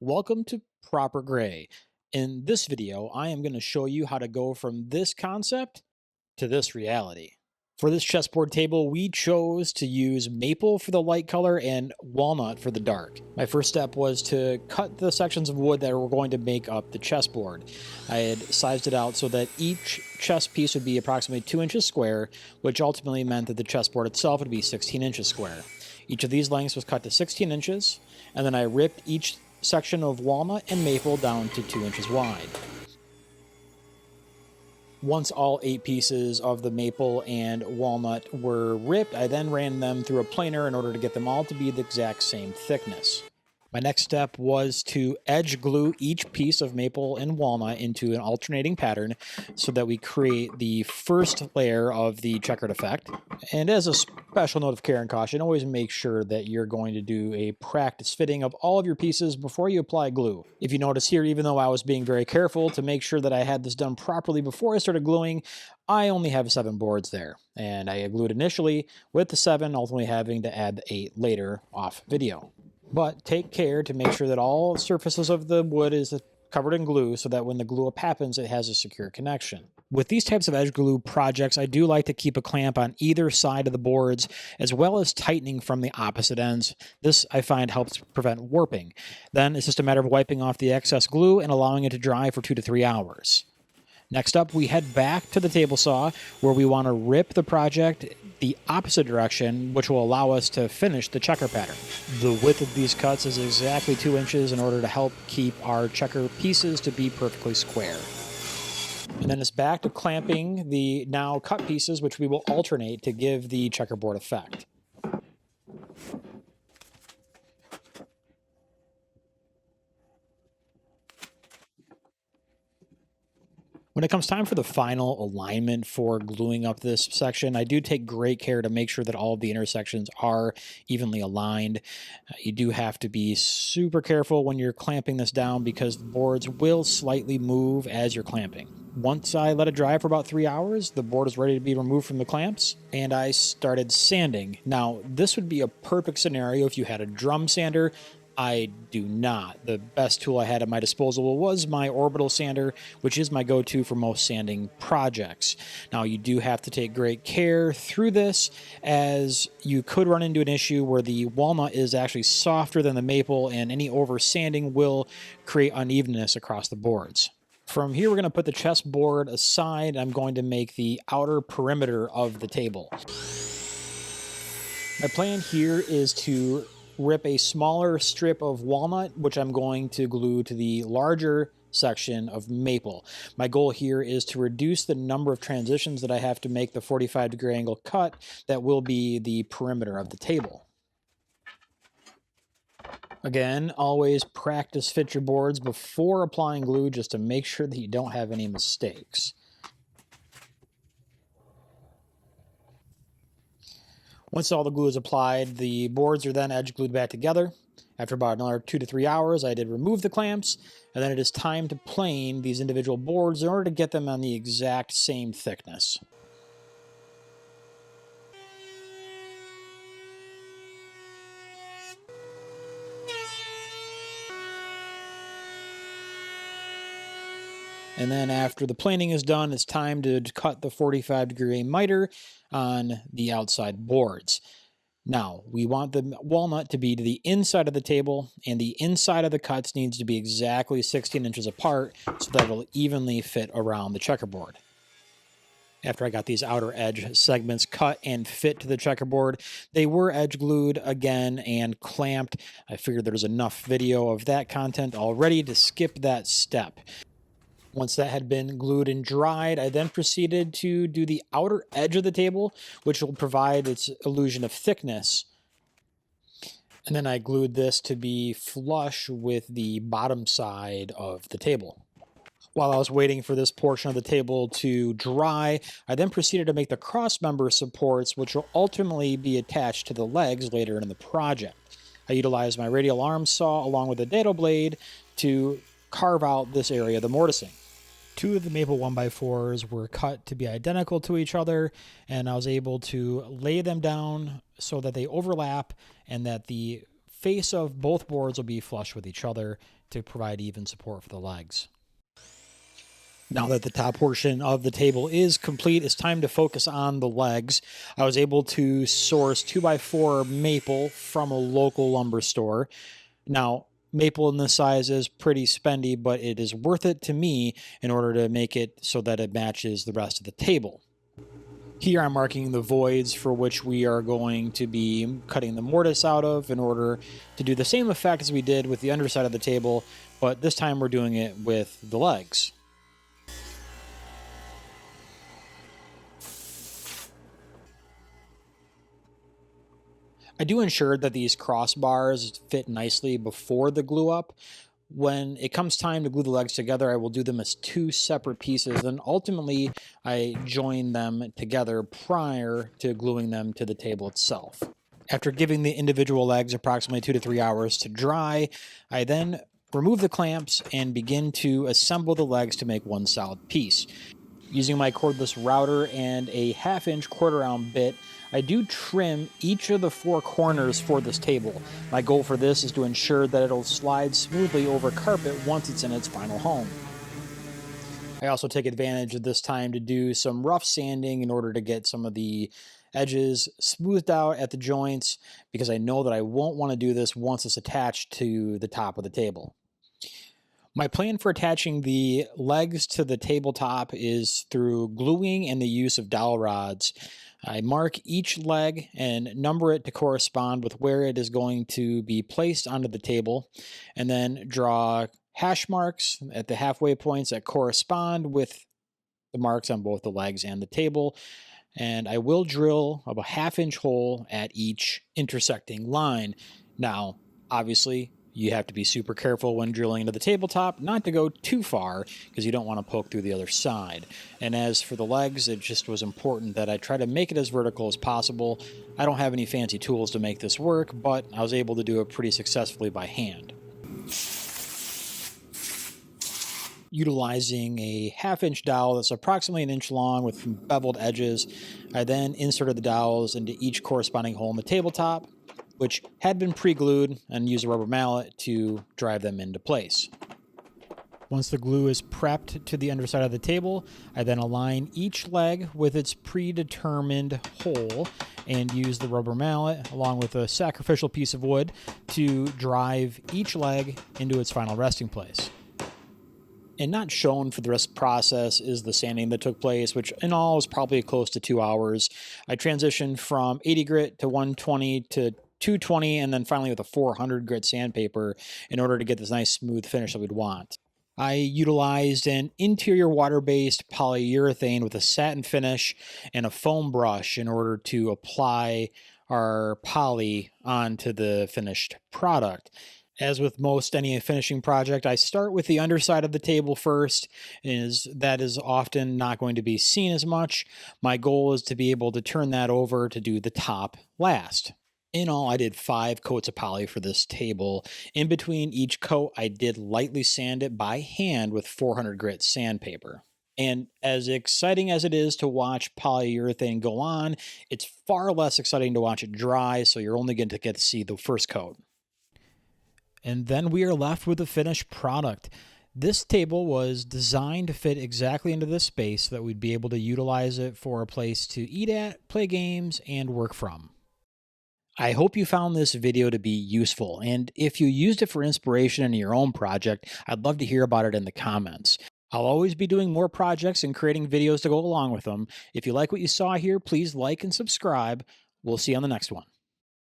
Welcome to Proper Gray. In this video, I am going to show you how to go from this concept to this reality. For this chessboard table, we chose to use maple for the light color and walnut for the dark. My first step was to cut the sections of wood that were going to make up the chessboard. I had sized it out so that each chess piece would be approximately 2 inches square, which ultimately meant that the chessboard itself would be 16 inches square. Each of these lengths was cut to 16 inches, and then I ripped each section of walnut and maple down to 2 inches wide. Once all 8 pieces of the maple and walnut were ripped, I then ran them through a planer in order to get them all to be the exact same thickness. My next step was to edge glue each piece of maple and walnut into an alternating pattern so that we create the first layer of the checkered effect. And as a special note of care and caution, always make sure that you're going to do a practice fitting of all of your pieces before you apply glue. If you notice here, even though I was being very careful to make sure that I had this done properly before I started gluing, I only have 7 boards there. And I glued initially with the 7, ultimately having to add the 8 later off video. But take care to make sure that all surfaces of the wood is covered in glue so that when the glue up happens, it has a secure connection. With these types of edge glue projects, I do like to keep a clamp on either side of the boards, as well as tightening from the opposite ends. This, I find, helps prevent warping. Then it's just a matter of wiping off the excess glue and allowing it to dry for 2 to 3 hours. Next up, we head back to the table saw where we want to rip the project the opposite direction, which will allow us to finish the checker pattern. The width of these cuts is exactly 2 inches in order to help keep our checker pieces to be perfectly square. And then it's back to clamping the now cut pieces, which we will alternate to give the checkerboard effect. When it comes time for the final alignment for gluing up this section, I do take great care to make sure that all of the intersections are evenly aligned. You do have to be super careful when you're clamping this down because the boards will slightly move as you're clamping. Once I let it dry for about 3 hours, the board is ready to be removed from the clamps, and I started sanding. Now, this would be a perfect scenario if you had a drum sander. I do not. The best tool I had at my disposal was my orbital sander, which is my go-to for most sanding projects. Now, you do have to take great care through this, as you could run into an issue where the walnut is actually softer than the maple, and any over sanding will create unevenness across the boards. From here, we're going to put the chessboard aside. I'm going to make the outer perimeter of the table. My plan here is to rip a smaller strip of walnut, which I'm going to glue to the larger section of maple. My goal here is to reduce the number of transitions that I have to make the 45-degree angle cut that will be the perimeter of the table. Again, always practice fit your boards before applying glue just to make sure that you don't have any mistakes. Once all the glue is applied, the boards are then edge glued back together. After about another 2 to 3 hours, I did remove the clamps, and then it is time to plane these individual boards in order to get them on the exact same thickness. And then after the planing is done, it's time to cut the 45-degree miter on the outside boards. Now, we want the walnut to be to the inside of the table, and the inside of the cuts needs to be exactly 16 inches apart so that it'll evenly fit around the checkerboard. After I got these outer edge segments cut and fit to the checkerboard, they were edge glued again and clamped. I figured there's enough video of that content already to skip that step. Once that had been glued and dried, I then proceeded to do the outer edge of the table, which will provide its illusion of thickness. And then I glued this to be flush with the bottom side of the table. While I was waiting for this portion of the table to dry, I then proceeded to make the cross-member supports, which will ultimately be attached to the legs later in the project. I utilized my radial arm saw along with a dado blade to carve out this area of the mortising. 2 of the maple 1x4s were cut to be identical to each other, and I was able to lay them down so that they overlap and that the face of both boards will be flush with each other to provide even support for the legs. Now that the top portion of the table is complete, it's time to focus on the legs. I was able to source 2x4 maple from a local lumber store. Now, maple in this size is pretty spendy, but it is worth it to me in order to make it so that it matches the rest of the table. Here I'm marking the voids for which we are going to be cutting the mortise out of in order to do the same effect as we did with the underside of the table, but this time we're doing it with the legs. I do ensure that these crossbars fit nicely before the glue up. When it comes time to glue the legs together, I will do them as two separate pieces, and ultimately I join them together prior to gluing them to the table itself. After giving the individual legs approximately 2 to 3 hours to dry, I then remove the clamps and begin to assemble the legs to make one solid piece. Using my cordless router and a 1/2 inch 1/4 ounce bit, I do trim each of the 4 corners for this table. My goal for this is to ensure that it'll slide smoothly over carpet once it's in its final home. I also take advantage of this time to do some rough sanding in order to get some of the edges smoothed out at the joints, because I know that I won't want to do this once it's attached to the top of the table. My plan for attaching the legs to the tabletop is through gluing and the use of dowel rods. I mark each leg and number it to correspond with where it is going to be placed onto the table, and then draw hash marks at the halfway points that correspond with the marks on both the legs and the table. And I will drill a 1/2 inch hole at each intersecting line. Now, obviously, you have to be super careful when drilling into the tabletop, not to go too far, because you don't want to poke through the other side. And as for the legs, it just was important that I try to make it as vertical as possible. I don't have any fancy tools to make this work, but I was able to do it pretty successfully by hand. Utilizing a 1/2 inch dowel that's approximately 1 inch long with beveled edges, I then inserted the dowels into each corresponding hole in the tabletop, which had been pre-glued, and used a rubber mallet to drive them into place. Once the glue is prepped to the underside of the table, I then align each leg with its predetermined hole and use the rubber mallet along with a sacrificial piece of wood to drive each leg into its final resting place. And not shown for the rest of the process is the sanding that took place, which in all was probably close to 2 hours. I transitioned from 80 grit to 120 to 220, and then finally with a 400 grit sandpaper in order to get this nice smooth finish that we'd want. I utilized an interior water-based polyurethane with a satin finish and a foam brush in order to apply our poly onto the finished product. As with most any finishing project, I start with the underside of the table first, as that is often not going to be seen as much. My goal is to be able to turn that over to do the top last. In all, I did 5 coats of poly for this table. In between each coat, I did lightly sand it by hand with 400 grit sandpaper. And as exciting as it is to watch polyurethane go on, it's far less exciting to watch it dry, so you're only going to get to see the first coat. And then we are left with the finished product. This table was designed to fit exactly into this space so that we'd be able to utilize it for a place to eat at, play games, and work from. I hope you found this video to be useful, and if you used it for inspiration in your own project, I'd love to hear about it in the comments. I'll always be doing more projects and creating videos to go along with them. If you like what you saw here, please like and subscribe. We'll see you on the next one.